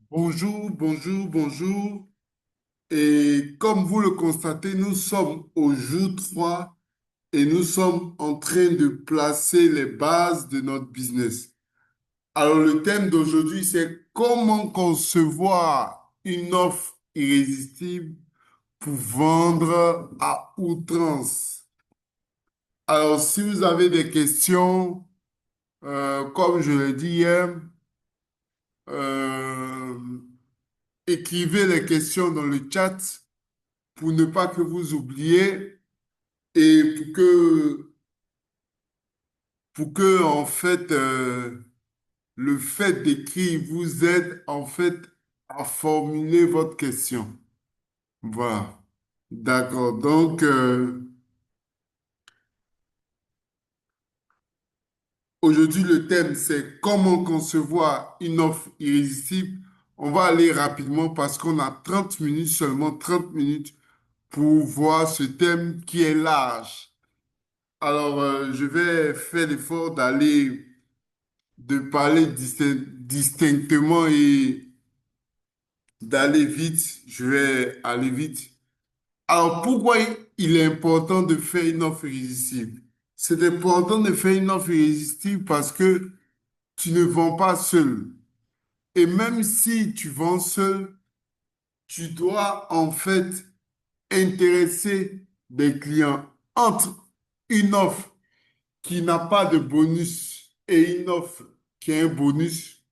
Bonjour, bonjour, bonjour. Et comme vous le constatez, nous sommes au jour 3 et nous sommes en train de placer les bases de notre business. Alors, le thème d'aujourd'hui, c'est comment concevoir une offre irrésistible pour vendre à outrance. Alors, si vous avez des questions, comme je l'ai dit hier, euh, écrivez les questions dans le chat pour ne pas que vous oubliez et pour que en fait, le fait d'écrire vous aide en fait à formuler votre question. Voilà. D'accord. Donc, aujourd'hui, le thème, c'est comment concevoir une offre irrésistible. On va aller rapidement parce qu'on a 30 minutes, seulement 30 minutes pour voir ce thème qui est large. Alors, je vais faire l'effort de parler distinctement et d'aller vite. Je vais aller vite. Alors, pourquoi il est important de faire une offre irrésistible? C'est important de faire une offre irrésistible parce que tu ne vends pas seul. Et même si tu vends seul, tu dois en fait intéresser des clients entre une offre qui n'a pas de bonus et une offre qui a un bonus.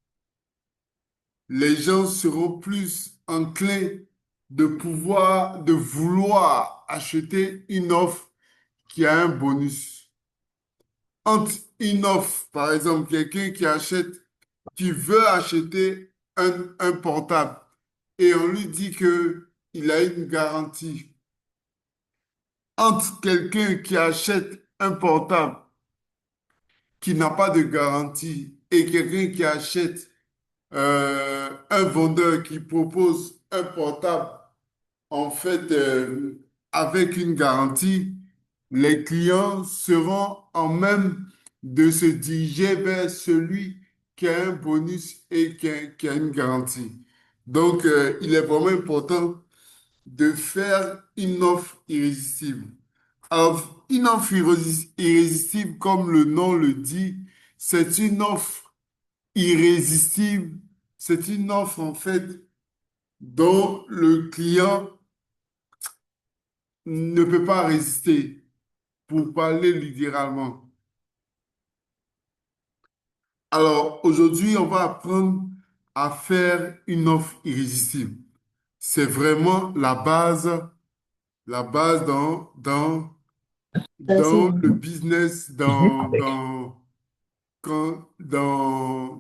Les gens seront plus enclins de vouloir acheter une offre qui a un bonus. Entre une offre, par exemple, quelqu'un qui veut acheter un portable et on lui dit que il a une garantie. Entre quelqu'un qui achète un portable qui n'a pas de garantie et quelqu'un qui achète un vendeur qui propose un portable en fait, avec une garantie, les clients seront en même de se diriger vers celui qui a un bonus et qui a une garantie. Donc, il est vraiment important de faire une offre irrésistible. Alors, une offre irrésistible, comme le nom le dit, c'est une offre irrésistible. C'est une offre, en fait, dont le client ne peut pas résister, pour parler littéralement. Alors, aujourd'hui, on va apprendre à faire une offre irrésistible. C'est vraiment la base dans le business, dans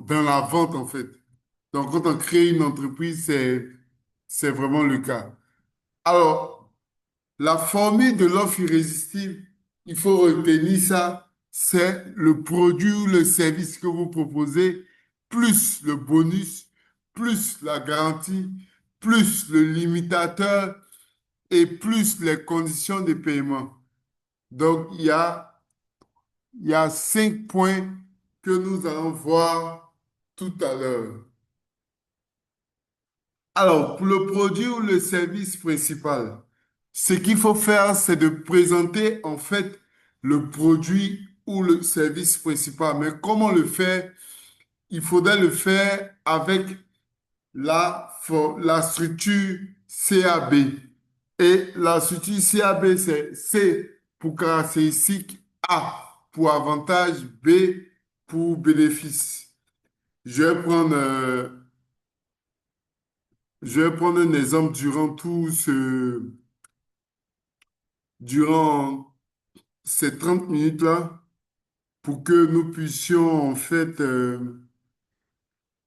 la vente, en fait. Donc, quand on crée une entreprise, c'est vraiment le cas. Alors, la formule de l'offre irrésistible, il faut retenir ça, c'est le produit ou le service que vous proposez, plus le bonus, plus la garantie, plus le limitateur et plus les conditions de paiement. Donc, il y a 5 points que nous allons voir tout à l'heure. Alors, pour le produit ou le service principal, ce qu'il faut faire, c'est de présenter en fait le produit ou le service principal. Mais comment le faire? Il faudrait le faire avec la structure CAB. Et la structure CAB, c'est C pour caractéristique, A pour avantage, B pour bénéfice. Je vais prendre, euh, je vais prendre un exemple durant ces 30 minutes-là pour que nous puissions, en fait,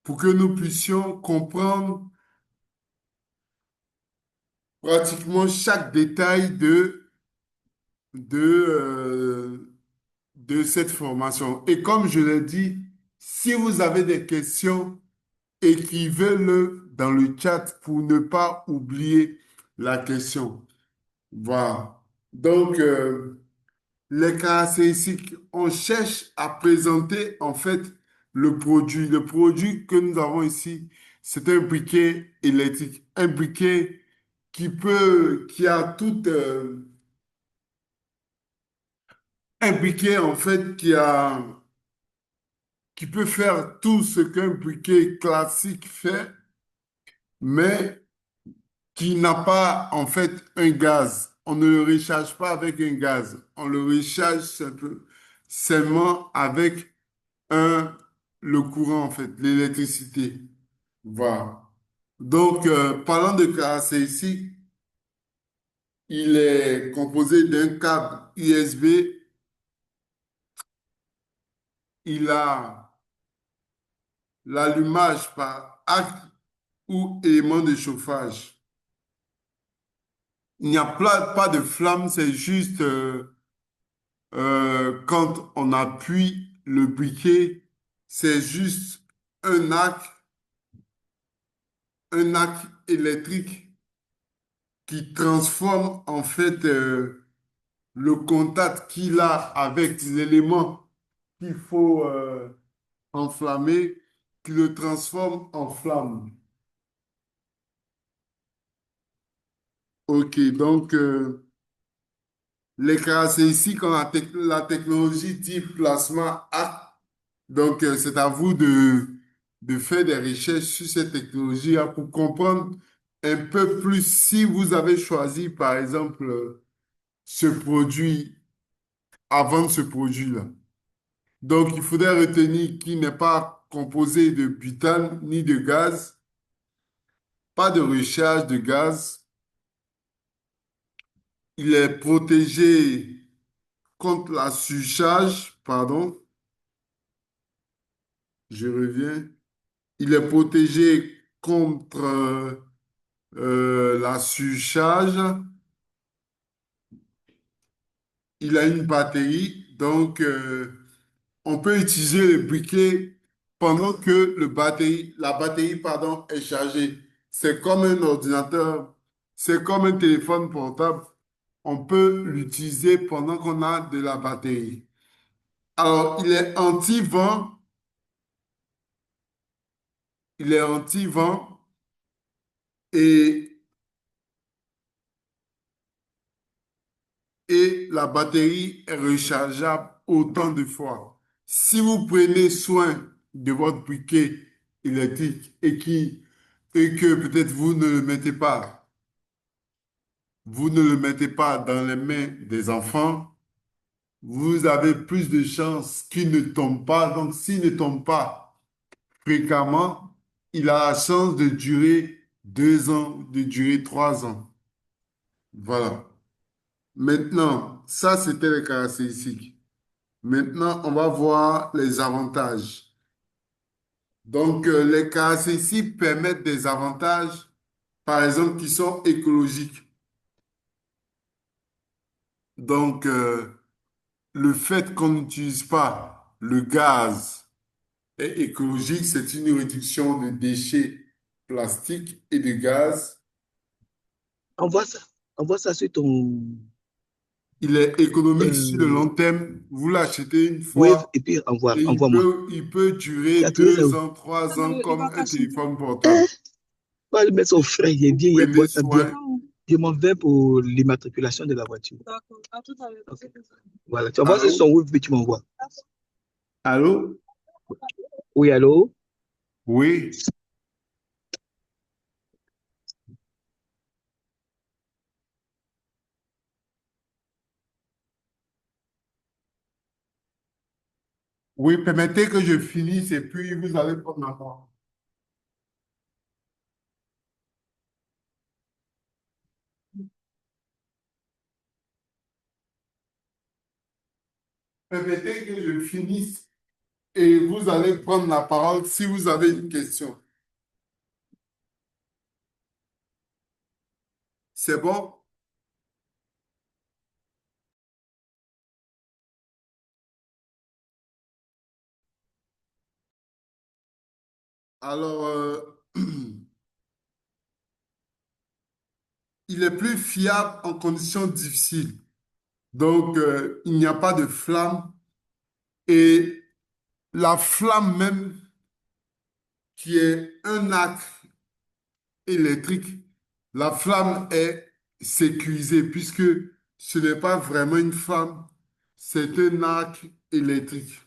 pour que nous puissions comprendre pratiquement chaque détail de, de cette formation. Et comme je l'ai dit, si vous avez des questions, écrivez-le dans le chat pour ne pas oublier la question. Voilà. Donc, les caractéristiques, on cherche à présenter en fait le produit. Le produit que nous avons ici, c'est un briquet électrique, un briquet qui a un briquet en fait qui peut faire tout ce qu'un briquet classique fait, mais qui n'a pas en fait un gaz. On ne le recharge pas avec un gaz. On le recharge seulement avec un, le courant en fait, l'électricité. Voilà. Donc, parlant de caractéristiques, il est composé d'un câble USB. Il a l'allumage par acte ou élément de chauffage. Il n'y a pas de flamme, c'est juste quand on appuie le briquet, c'est juste un arc, un arc électrique qui transforme en fait le contact qu'il a avec l'élément qu'il faut enflammer, qui le transforme en flamme. Ok, donc les caractéristiques en la technologie dit plasma acte. Donc, c'est à vous de faire des recherches sur cette technologie-là pour comprendre un peu plus si vous avez choisi, par exemple, ce produit avant ce produit-là. Donc, il faudrait retenir qu'il n'est pas composé de butane ni de gaz, pas de recharge de gaz. Il est protégé contre la surcharge, pardon, je reviens. Il est protégé contre la surcharge. Il a une batterie, donc on peut utiliser le briquet pendant que la batterie, pardon, est chargée. C'est comme un ordinateur, c'est comme un téléphone portable. On peut l'utiliser pendant qu'on a de la batterie. Alors, il est anti-vent et, et la batterie est rechargeable autant de fois. Si vous prenez soin de votre briquet électrique et que peut-être vous ne le mettez pas dans les mains des enfants, vous avez plus de chances qu'il ne tombe pas. Donc, s'il ne tombe pas fréquemment, il a la chance de durer 2 ans, de durer 3 ans. Voilà. Maintenant, ça, c'était les caractéristiques. Maintenant, on va voir les avantages. Donc, les caractéristiques permettent des avantages, par exemple, qui sont écologiques. Donc, le fait qu'on n'utilise pas le gaz est écologique, c'est une réduction de déchets plastiques et de gaz. Envoie ça. Envoie ça sur ton Il est économique sur le long euh, terme. Vous l'achetez une Wave fois et puis et envoie-moi. il peut durer Tu as trouvé ça deux où? ans, 3 ans comme un téléphone portable. Hein? Va le mettre au frais, il est Vous bien, il est prenez portable bien. soin. Je m'en vais pour l'immatriculation de la voiture. Ok. Voilà, tu envoies ce Allô? son Wave et tu m'envoies. Allô? Oui, allô? Oui. Oui, permettez que je finisse et puis vous allez prendre la parole. Permettez que je finisse et vous allez prendre la parole si vous avez une question. C'est bon? Alors, il est plus fiable en conditions difficiles. Donc, il n'y a pas de flamme. Et la flamme même, qui est un arc électrique, la flamme est sécurisée puisque ce n'est pas vraiment une flamme, c'est un arc électrique.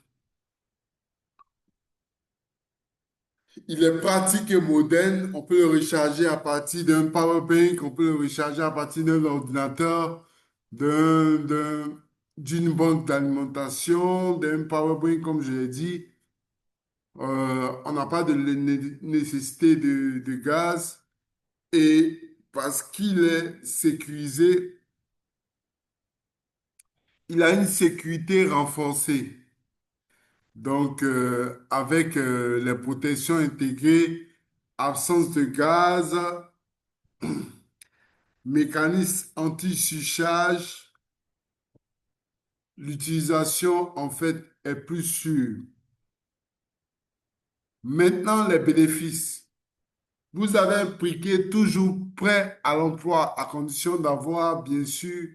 Il est pratique et moderne. On peut le recharger à partir d'un power bank, on peut le recharger à partir d'un ordinateur, d'une banque d'alimentation, d'un power bank, comme je l'ai dit. On n'a pas de nécessité de gaz et parce qu'il est sécurisé, il a une sécurité renforcée. Donc, avec les protections intégrées, absence de gaz, mécanisme anti-surcharge, l'utilisation en fait est plus sûre. Maintenant, les bénéfices. Vous avez un briquet toujours prêt à l'emploi à condition d'avoir bien sûr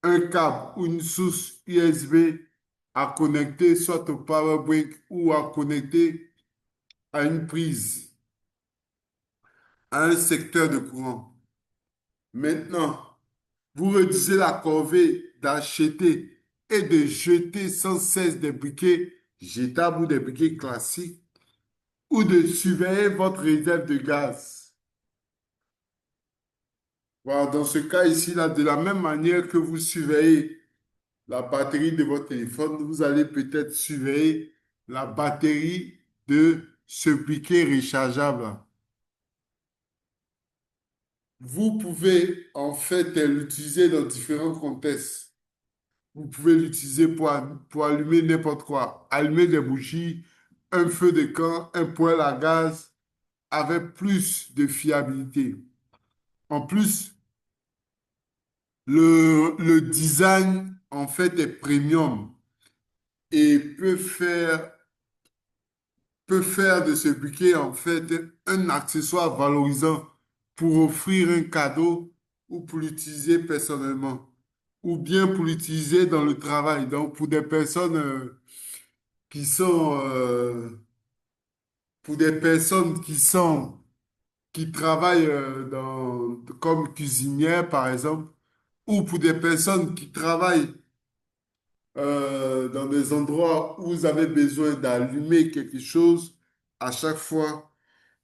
un câble ou une source USB à connecter soit au power bank ou à connecter à une prise, à un secteur de courant. Maintenant, vous réduisez la corvée d'acheter et de jeter sans cesse des briquets jetables ou des briquets classiques ou de surveiller votre réserve de gaz. Voilà, dans ce cas ici, là, de la même manière que vous surveillez la batterie de votre téléphone, vous allez peut-être surveiller la batterie de ce briquet rechargeable. Vous pouvez en fait l'utiliser dans différents contextes. Vous pouvez l'utiliser pour allumer n'importe quoi. Allumer des bougies, un feu de camp, un poêle à gaz avec plus de fiabilité. En plus, le design en fait est premium et peut faire de ce briquet en fait un accessoire valorisant pour offrir un cadeau ou pour l'utiliser personnellement ou bien pour l'utiliser dans le travail. Donc pour des personnes qui sont pour des personnes qui travaillent comme cuisinière par exemple ou pour des personnes qui travaillent dans des endroits où vous avez besoin d'allumer quelque chose à chaque fois,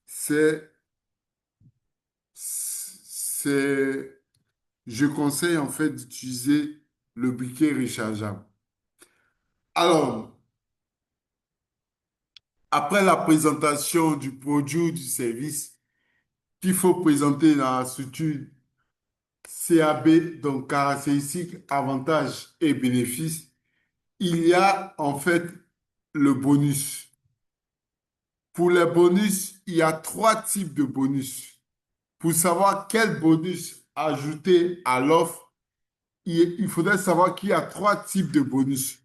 c'est c'est, je conseille en fait d'utiliser le briquet rechargeable. Alors, après la présentation du produit ou du service qu'il faut présenter dans la structure CAB, donc caractéristiques, avantages et bénéfices, il y a en fait le bonus. Pour les bonus, il y a trois types de bonus. Pour savoir quel bonus ajouter à l'offre, il faudrait savoir qu'il y a trois types de bonus.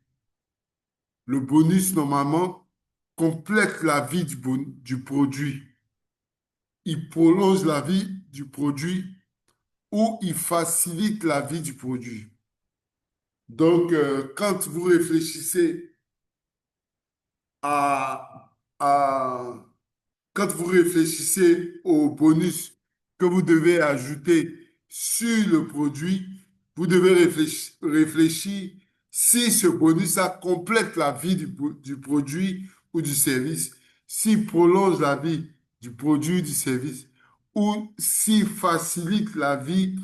Le bonus, normalement, complète la vie du produit. Il prolonge la vie du produit ou il facilite la vie du produit. Donc, quand vous réfléchissez à, à quand vous réfléchissez au bonus que vous devez ajouter sur le produit, vous devez réfléchir si ce bonus-là complète la vie du produit ou du service, s'il prolonge la vie du produit ou du service, ou s'il facilite la vie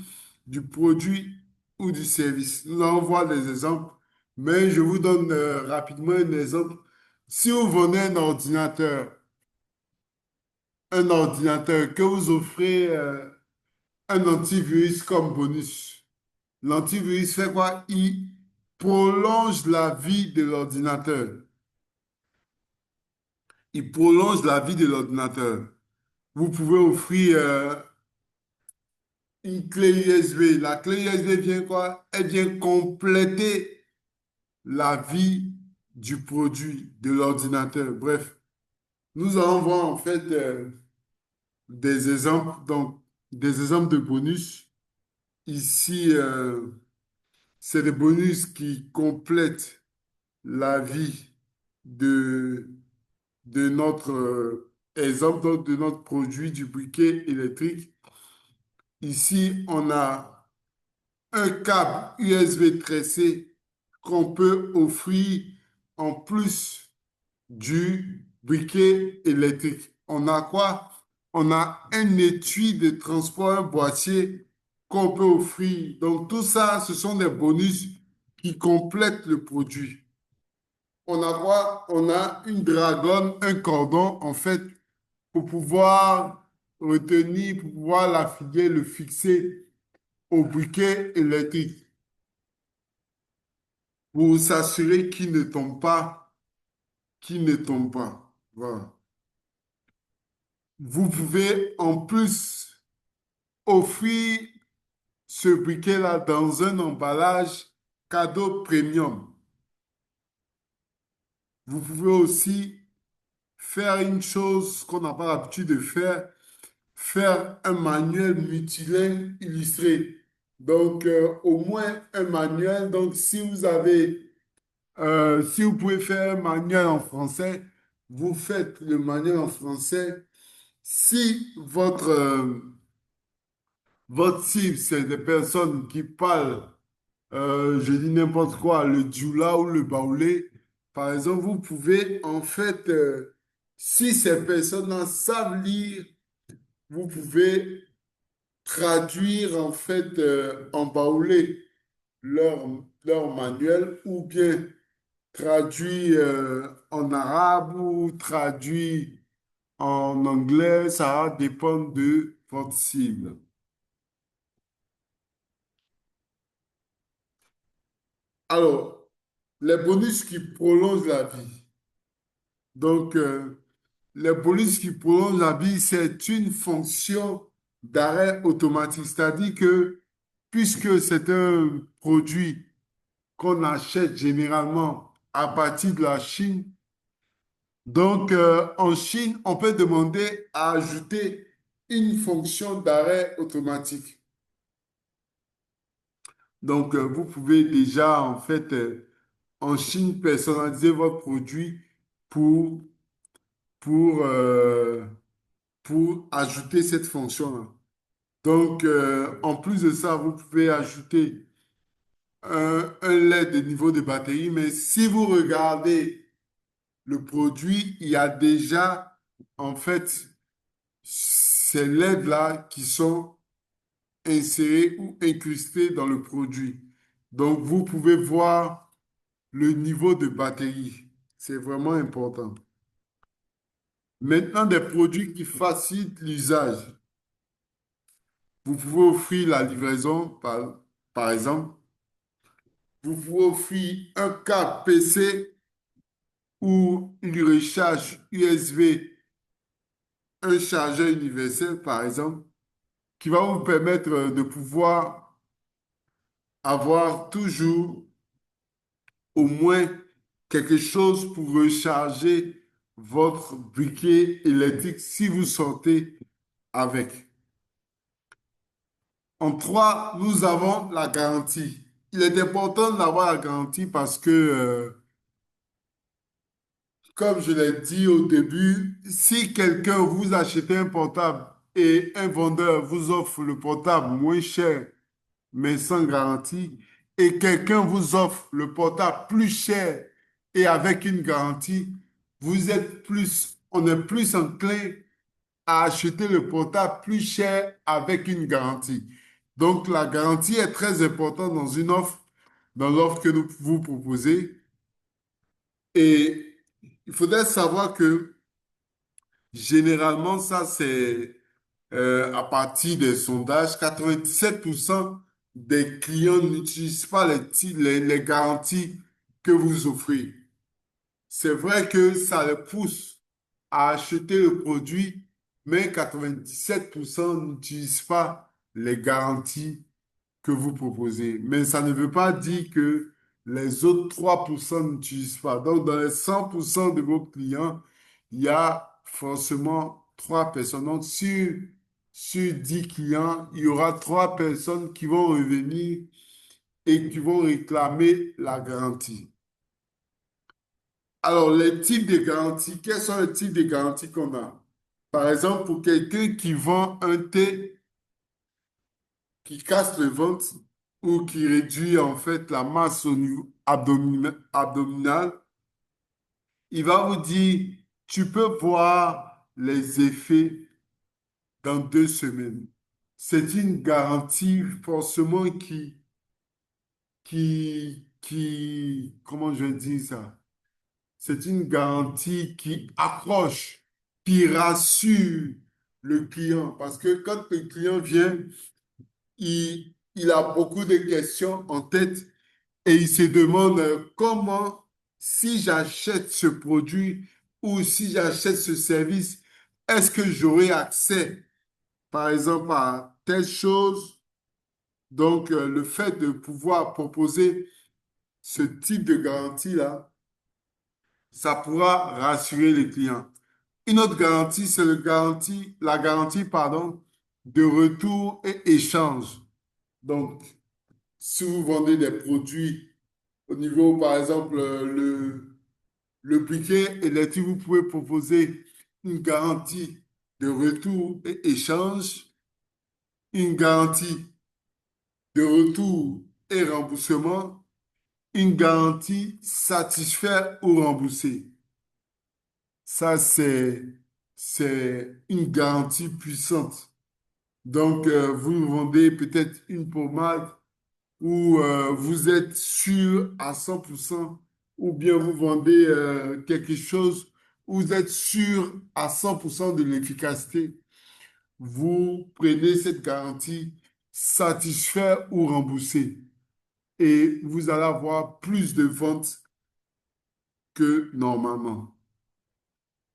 du produit ou du service. Nous allons voir des exemples, mais je vous donne rapidement un exemple. Si vous vendez un ordinateur que vous offrez un antivirus comme bonus. L'antivirus fait quoi? Il prolonge la vie de l'ordinateur. Il prolonge la vie de l'ordinateur. Vous pouvez offrir une clé USB. La clé USB vient quoi? Elle vient compléter la vie du produit, de l'ordinateur. Bref, nous allons voir en fait des exemples, donc des exemples de bonus. Ici, c'est des bonus qui complètent la vie de, de notre Exemple donc, de notre produit du briquet électrique. Ici, on a un câble USB tressé qu'on peut offrir en plus du briquet électrique. On a quoi? On a un étui de transport, un boîtier qu'on peut offrir. Donc tout ça, ce sont des bonus qui complètent le produit. On a quoi? On a une dragonne, un cordon, en fait, pour pouvoir retenir, pour pouvoir l'affilier, le fixer au briquet électrique pour s'assurer qu'il ne tombe pas, qu'il ne tombe pas. Voilà. Vous pouvez en plus offrir ce briquet-là dans un emballage cadeau premium. Vous pouvez aussi faire une chose qu'on n'a pas l'habitude de faire, faire un manuel multilingue illustré. Donc, au moins un manuel. Donc, si vous avez, si vous pouvez faire un manuel en français, vous faites le manuel en français. Si votre cible, c'est des personnes qui parlent, je dis n'importe quoi, le djoula ou le baoulé, par exemple, vous pouvez en fait, si ces personnes-là savent lire, vous pouvez traduire en fait en baoulé leur, leur manuel ou bien traduire en arabe ou traduire en anglais, ça va dépendre de votre cible. Alors, les bonus qui prolongent la vie. Donc, les bonus qui prolongent la vie, c'est une fonction d'arrêt automatique. C'est-à-dire que puisque c'est un produit qu'on achète généralement à partir de la Chine, donc en Chine, on peut demander à ajouter une fonction d'arrêt automatique. Donc, vous pouvez déjà, en fait, en Chine, personnaliser votre produit pour, pour, euh, pour ajouter cette fonction-là. Donc, en plus de ça, vous pouvez ajouter un LED de niveau de batterie, mais si vous regardez le produit, il y a déjà, en fait, ces LED-là qui sont insérés ou incrustés dans le produit. Donc, vous pouvez voir le niveau de batterie. C'est vraiment important. Maintenant, des produits qui facilitent l'usage. Vous pouvez offrir la livraison, par exemple. Vous pouvez offrir un câble PC ou une recharge USB, un chargeur universel, par exemple, qui va vous permettre de pouvoir avoir toujours au moins quelque chose pour recharger votre briquet électrique si vous sortez avec. En trois, nous avons la garantie. Il est important d'avoir la garantie parce que, comme je l'ai dit au début, si quelqu'un vous achète un portable et un vendeur vous offre le portable moins cher, mais sans garantie, et quelqu'un vous offre le portable plus cher et avec une garantie, on est plus enclin à acheter le portable plus cher avec une garantie. Donc, la garantie est très importante dans une offre, dans l'offre que nous vous proposez. Et il faudrait savoir que généralement, ça, c'est à partir des sondages, 97% des clients n'utilisent pas les garanties que vous offrez. C'est vrai que ça les pousse à acheter le produit, mais 97% n'utilisent pas les garanties que vous proposez. Mais ça ne veut pas dire que les autres 3% n'utilisent pas. Donc, dans les 100% de vos clients, il y a forcément 3 personnes. Donc, sur 10 clients, il y aura 3 personnes qui vont revenir et qui vont réclamer la garantie. Alors, les types de garanties, quels sont les types de garanties qu'on a? Par exemple, pour quelqu'un qui vend un thé qui casse le ventre ou qui réduit en fait la masse au niveau abdominal, il va vous dire, tu peux voir les effets dans 2 semaines. C'est une garantie forcément comment je dis ça? C'est une garantie qui accroche, qui rassure le client. Parce que quand le client vient, il a beaucoup de questions en tête et il se demande comment, si j'achète ce produit ou si j'achète ce service, est-ce que j'aurai accès, par exemple, à telle chose? Donc, le fait de pouvoir proposer ce type de garantie-là, ça pourra rassurer les clients. Une autre garantie, c'est la garantie, pardon, de retour et échange. Donc, si vous vendez des produits au niveau, par exemple, le briquet électrique, vous pouvez proposer une garantie de retour et échange, une garantie de retour et remboursement, une garantie satisfaire ou rembourser. Ça, c'est une garantie puissante. Donc, vous vendez peut-être une pommade où vous êtes sûr à 100%, ou bien vous vendez quelque chose où vous êtes sûr à 100% de l'efficacité. Vous prenez cette garantie satisfaire ou rembourser et vous allez avoir plus de ventes que normalement.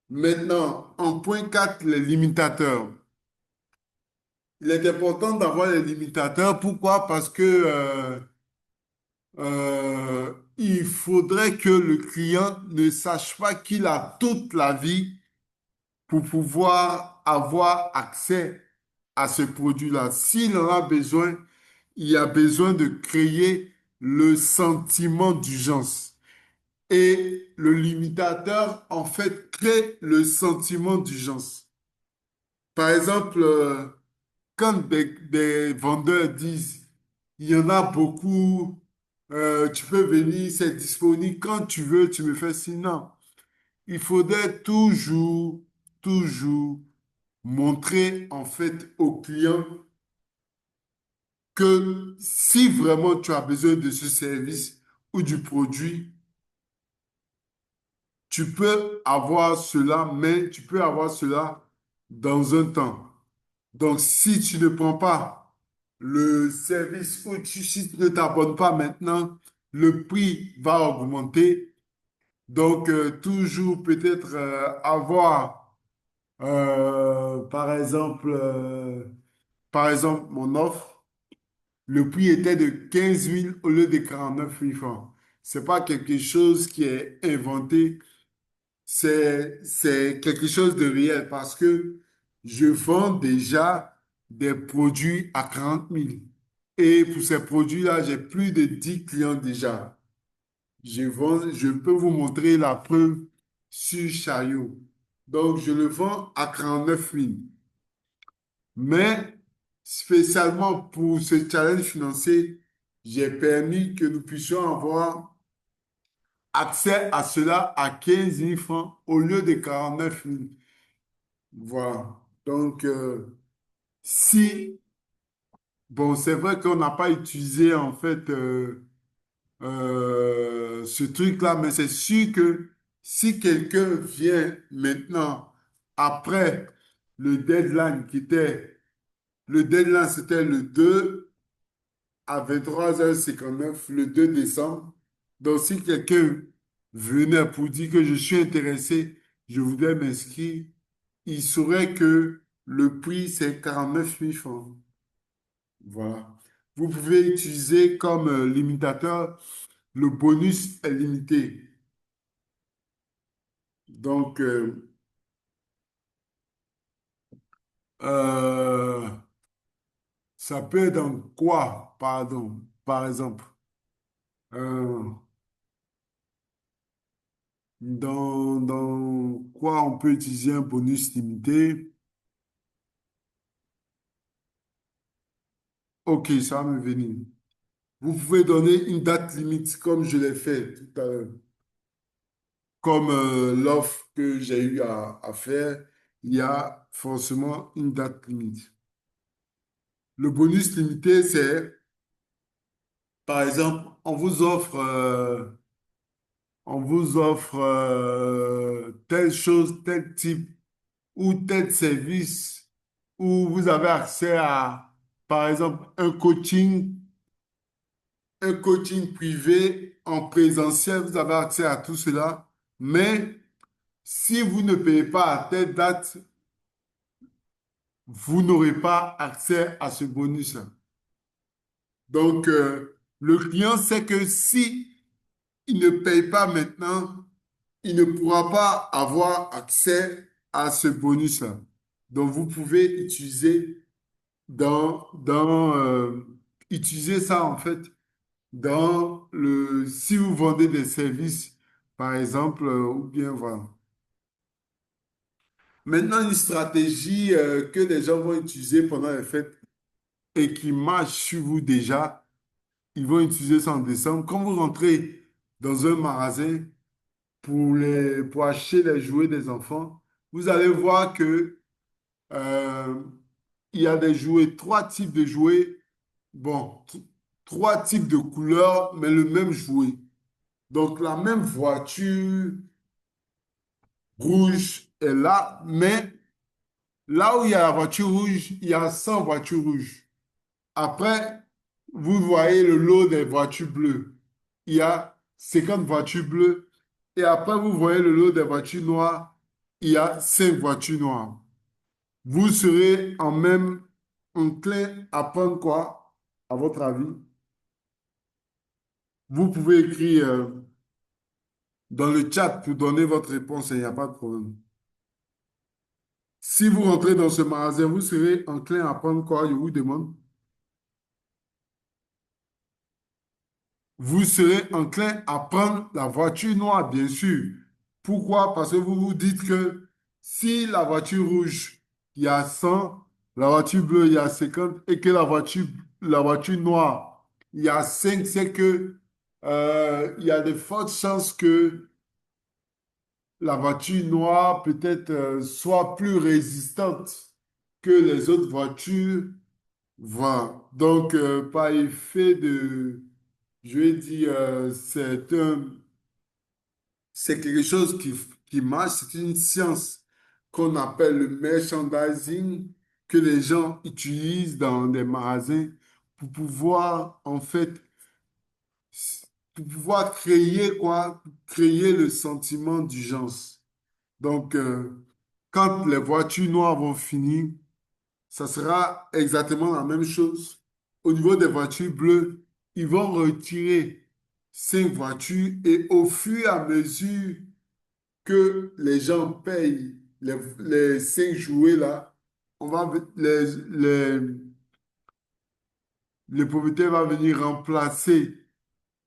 Maintenant, en point 4, les limitateurs. Il est important d'avoir les limitateurs. Pourquoi? Parce que il faudrait que le client ne sache pas qu'il a toute la vie pour pouvoir avoir accès à ce produit-là. S'il en a besoin, il a besoin de créer le sentiment d'urgence. Et le limitateur, en fait, crée le sentiment d'urgence. Par exemple, quand des vendeurs disent, il y en a beaucoup, tu peux venir, c'est disponible quand tu veux, tu me fais sinon. Il faudrait toujours montrer en fait au client que si vraiment tu as besoin de ce service ou du produit, tu peux avoir cela, mais tu peux avoir cela dans un temps. Donc, si tu ne prends pas le service ou si tu ne t'abonnes pas maintenant, le prix va augmenter. Donc, toujours peut-être avoir, par exemple, mon offre, le prix était de 15 000 au lieu de 49 000 francs. C'est pas quelque chose qui est inventé, c'est quelque chose de réel parce que je vends déjà des produits à 40 000. Et pour ces produits-là, j'ai plus de 10 clients déjà. Je peux vous montrer la preuve sur Chariot. Donc, je le vends à 49 000. Mais spécialement pour ce challenge financier, j'ai permis que nous puissions avoir accès à cela à 15 000 francs au lieu de 49 000. Voilà. Donc, si, bon, c'est vrai qu'on n'a pas utilisé en fait ce truc-là, mais c'est sûr que si quelqu'un vient maintenant après le deadline le deadline c'était le 2 à 23h59 le 2 décembre. Donc, si quelqu'un venait pour dire que je suis intéressé, je voudrais m'inscrire, il saurait que le prix, c'est 49 000 francs. Voilà. Vous pouvez utiliser comme limitateur le bonus est limité. Donc, euh, ça peut être dans quoi, pardon, par exemple? Euh, Dans quoi on peut utiliser un bonus limité? Ok, ça va me venir. Vous pouvez donner une date limite comme je l'ai fait tout à l'heure. Comme l'offre que j'ai eu à faire, il y a forcément une date limite. Le bonus limité, c'est, par exemple, on vous offre telle chose, tel type ou tel service où vous avez accès à, par exemple, un coaching privé en présentiel, vous avez accès à tout cela, mais si vous ne payez pas à telle date, vous n'aurez pas accès à ce bonus-là. Donc, le client sait que si il ne paye pas maintenant, il ne pourra pas avoir accès à ce bonus-là. Donc, vous pouvez utiliser ça en fait si vous vendez des services, par exemple, ou bien voilà. Maintenant, une stratégie que les gens vont utiliser pendant les fêtes et qui marche sur vous déjà, ils vont utiliser ça en décembre. Quand vous rentrez dans un magasin pour acheter les jouets des enfants, vous allez voir que euh, il y a des jouets, trois types de jouets, bon, trois types de couleurs, mais le même jouet. Donc la même voiture rouge est là, mais là où il y a la voiture rouge, il y a 100 voitures rouges. Après, vous voyez le lot des voitures bleues. Il y a 50 voitures bleues. Et après, vous voyez le lot des voitures noires. Il y a 5 voitures noires. Vous serez en même enclin à prendre quoi, à votre avis? Vous pouvez écrire dans le chat pour donner votre réponse, il n'y a pas de problème. Si vous rentrez dans ce magasin, vous serez enclin à prendre quoi, je vous demande? Vous serez enclin à prendre la voiture noire, bien sûr. Pourquoi? Parce que vous vous dites que si la voiture rouge, il y a 100, la voiture bleue, il y a 50, et que la voiture noire, il y a 5, c'est que il y a de fortes chances que la voiture noire peut-être soit plus résistante que les autres voitures. Voilà. Donc, par effet je vais dire, c'est quelque chose qui marche, c'est une science qu'on appelle le merchandising, que les gens utilisent dans des magasins pour pouvoir, en fait, pour pouvoir créer quoi? Créer le sentiment d'urgence. Donc, quand les voitures noires vont finir, ça sera exactement la même chose. Au niveau des voitures bleues, ils vont retirer 5 voitures et au fur et à mesure que les gens payent les 5 jouets là, on va, les propriétaires vont venir remplacer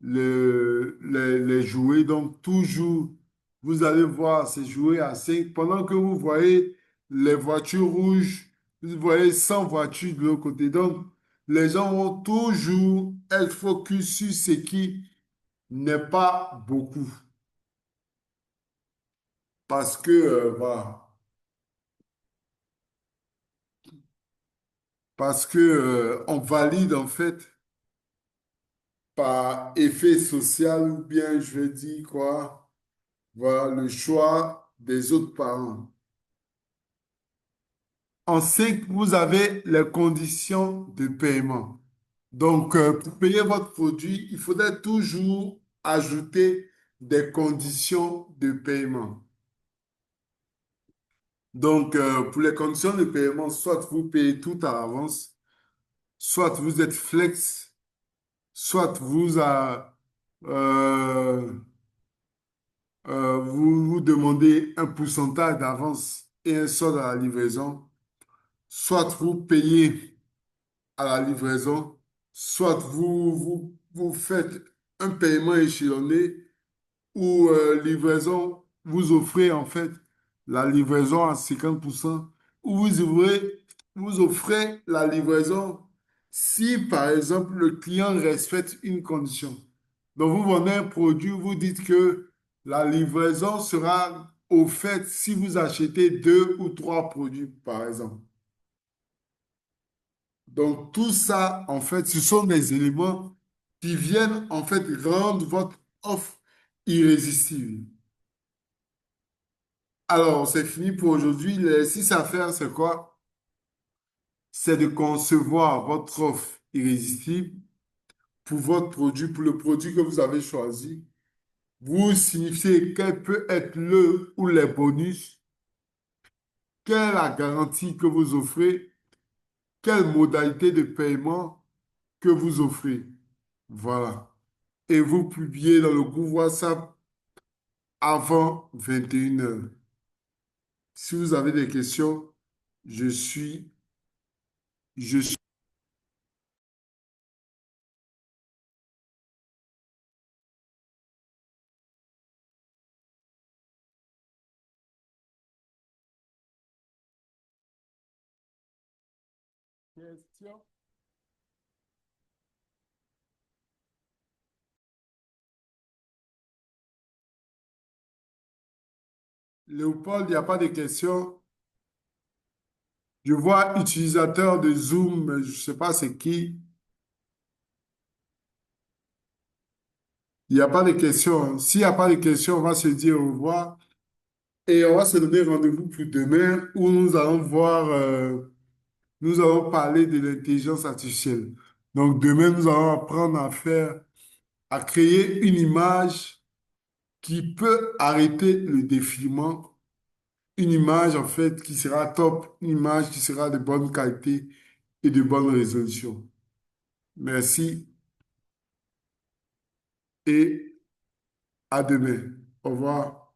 les jouets. Donc, toujours, vous allez voir ces jouets à 5. Pendant que vous voyez les voitures rouges, vous voyez 100 voitures de l'autre côté. Donc, les gens vont toujours être focus sur ce qui n'est pas beaucoup. Parce que, voilà, parce que, on valide en fait par effet social ou bien, je vais dire quoi, voilà, le choix des autres parents. En 5, vous avez les conditions de paiement. Donc, pour payer votre produit, il faudrait toujours ajouter des conditions de paiement. Donc, pour les conditions de paiement, soit vous payez tout à l'avance, soit vous êtes flex, soit euh, vous demandez un pourcentage d'avance et un solde à la livraison, soit vous payez à la livraison, soit vous faites un paiement échelonné ou livraison vous offrez en fait la livraison à 50% ou vous offrez la livraison si, par exemple, le client respecte une condition. Donc, vous vendez un produit, vous dites que la livraison sera offerte si vous achetez deux ou trois produits, par exemple. Donc, tout ça, en fait, ce sont des éléments qui viennent, en fait, rendre votre offre irrésistible. Alors, c'est fini pour aujourd'hui. L'exercice à faire, c'est quoi? C'est de concevoir votre offre irrésistible pour votre produit, pour le produit que vous avez choisi. Vous signifiez quel peut être le ou les bonus, quelle est la garantie que vous offrez, quelle modalité de paiement que vous offrez. Voilà. Et vous publiez dans le groupe WhatsApp avant 21 heures. Si vous avez des questions, je suis, je suis. Question? Léopold, il n'y a pas de questions. Je vois utilisateur de Zoom, mais je ne sais pas c'est qui. Il n'y a pas de questions. S'il n'y a pas de questions, on va se dire au revoir et on va se donner rendez-vous pour demain où nous allons voir, nous allons parler de l'intelligence artificielle. Donc demain, nous allons apprendre à faire, à créer une image qui peut arrêter le défilement, une image en fait qui sera top, une image qui sera de bonne qualité et de bonne résolution. Merci et à demain. Au revoir.